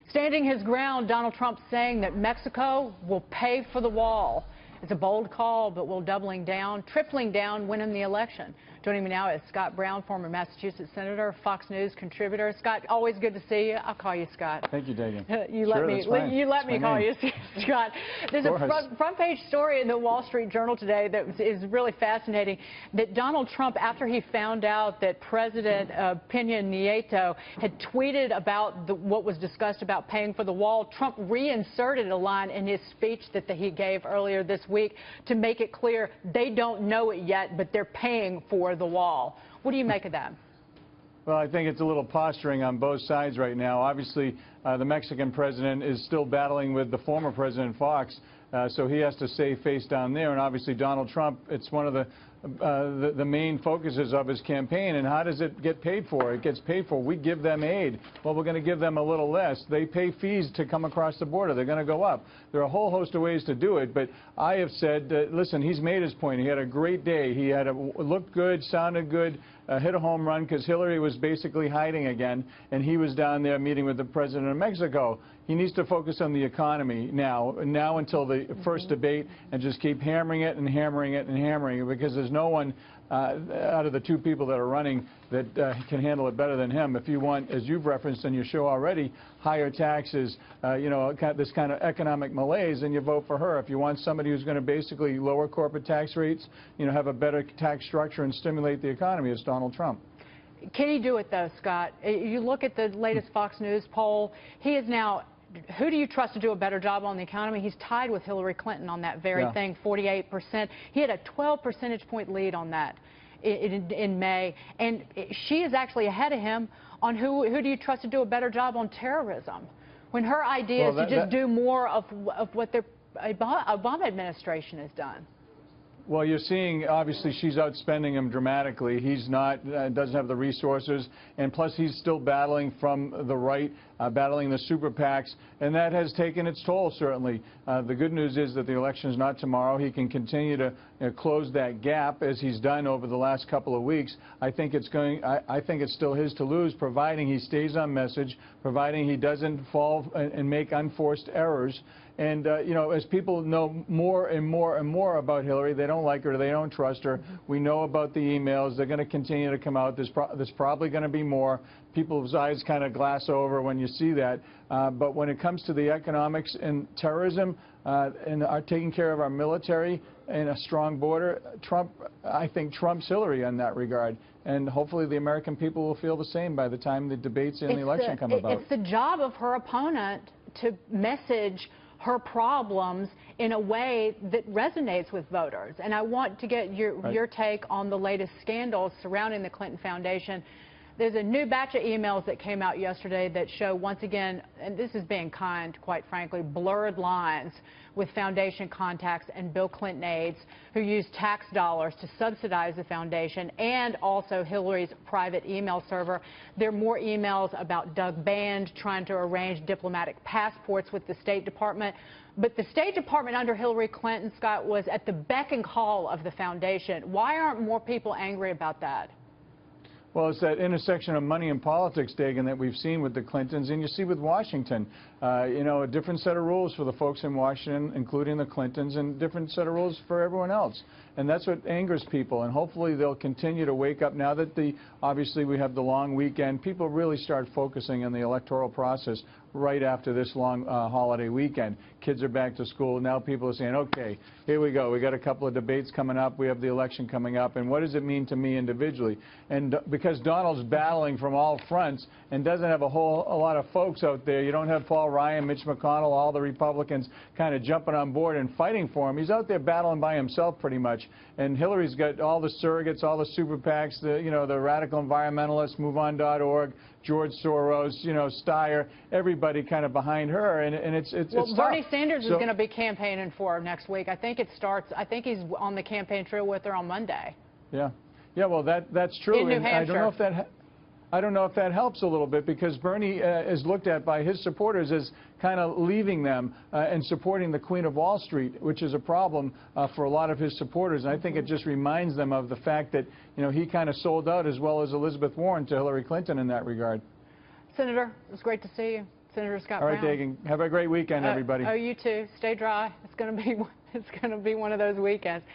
Standing his ground, Donald Trump saying that Mexico will pay for the wall. It's a bold call, but will doubling down, tripling down, winning the election. Joining me now is Scott Brown, former Massachusetts Senator, Fox News contributor. Scott, always good to see you. I'll call you Scott. Thank you, Dagan. You let me call you Scott. There's a front page story in the Wall Street Journal today that is really fascinating, that Donald Trump, after he found out that President Peña Nieto had tweeted about what was discussed about paying for the wall, Trump reinserted a line in his speech that he gave earlier this week to make it clear they don't know it yet, but they're paying for the wall. What do you make of that? Well, I think it's a little posturing on both sides right now. Obviously, the Mexican president is still battling with the former President Fox, so he has to save face down there. And obviously, Donald Trump, it's one of the main focuses of his campaign. And how does it get paid for? It gets paid for. We give them aid. Well, we're going to give them a little less. They pay fees to come across the border. They're going to go up. There are a whole host of ways to do it. But I have said, listen, he's made his point. He had a great day. He had looked good, sounded good, hit a home run because Hillary was basically hiding again, and he was down there meeting with the president of Mexico. He needs to focus on the economy now until the first debate, and just keep hammering it and hammering it and hammering it, because there's no one out of the two people that are running that can handle it better than him. If you want, as you've referenced in your show already, higher taxes, this kind of economic malaise, then you vote for her. If you want somebody who's going to basically lower corporate tax rates, have a better tax structure and stimulate the economy, it's Donald Trump. Can he do it, though, Scott? You look at the latest Fox News poll. He is now, who do you trust to do a better job on the economy? He's tied with Hillary Clinton on that very thing, 48%. He had a 12 percentage point lead on that in May. And she is actually ahead of him on who do you trust to do a better job on terrorism, when her idea is to just do more of what the Obama administration has done. Well, you're seeing, obviously, she's outspending him dramatically. He's not, doesn't have the resources, and plus he's still battling from the right, battling the super PACs, and that has taken its toll, certainly. The good news is that the election is not tomorrow. He can continue to close that gap, as he's done over the last couple of weeks. I think it's still his to lose, providing he stays on message, providing he doesn't fall and make unforced errors. And, as people know more and more and more about Hillary, they don't like her, they don't trust her. We know about the emails. They're going to continue to come out. There's probably going to be more. People's eyes kind of glass over when you see that. But when it comes to the economics and terrorism and taking care of our military and a strong border, I think Trump's Hillary in that regard. And hopefully the American people will feel the same by the time the debates and the election come about. It's the job of her opponent to message her problems in a way that resonates with voters. And I want to get your take on the latest scandals surrounding the Clinton Foundation. There's a new batch of emails that came out yesterday that show, once again, and this is being kind, quite frankly, blurred lines with foundation contacts and Bill Clinton aides who used tax dollars to subsidize the foundation, and also Hillary's private email server. There are more emails about Doug Band trying to arrange diplomatic passports with the State Department. But the State Department under Hillary Clinton, Scott, was at the beck and call of the foundation. Why aren't more people angry about that? Well, it's that intersection of money and politics, Dagan, that we've seen with the Clintons, and you see with Washington. A different set of rules for the folks in Washington, including the Clintons, and different set of rules for everyone else. And that's what angers people, and hopefully they'll continue to wake up now that obviously we have the long weekend. People really start focusing on the electoral process right after this long holiday weekend. Kids are back to school. Now people are saying, okay, here we go. We got a couple of debates coming up. We have the election coming up. And what does it mean to me individually? And because Donald's battling from all fronts and doesn't have a lot of folks out there, you don't have Paul Ryan, Mitch McConnell, all the Republicans kind of jumping on board and fighting for him. He's out there battling by himself pretty much. And Hillary's got all the surrogates, all the super PACs, the radical environmentalists, MoveOn.org, George Soros, Steyer, everybody kind of behind her, and it's well, Bernie Sanders is going to be campaigning for her next week. I think he's on the campaign trail with her on Monday. Yeah, well, that's true. In New Hampshire. I don't know if that helps a little bit, because Bernie is looked at by his supporters as kind of leaving them and supporting the Queen of Wall Street, which is a problem for a lot of his supporters. And I think it just reminds them of the fact that, he kind of sold out, as well as Elizabeth Warren, to Hillary Clinton in that regard. Senator, it was great to see you. Senator Scott All right, Brown. Dagan. Have a great weekend, everybody. Oh, you too. Stay dry. It's going to be one of those weekends.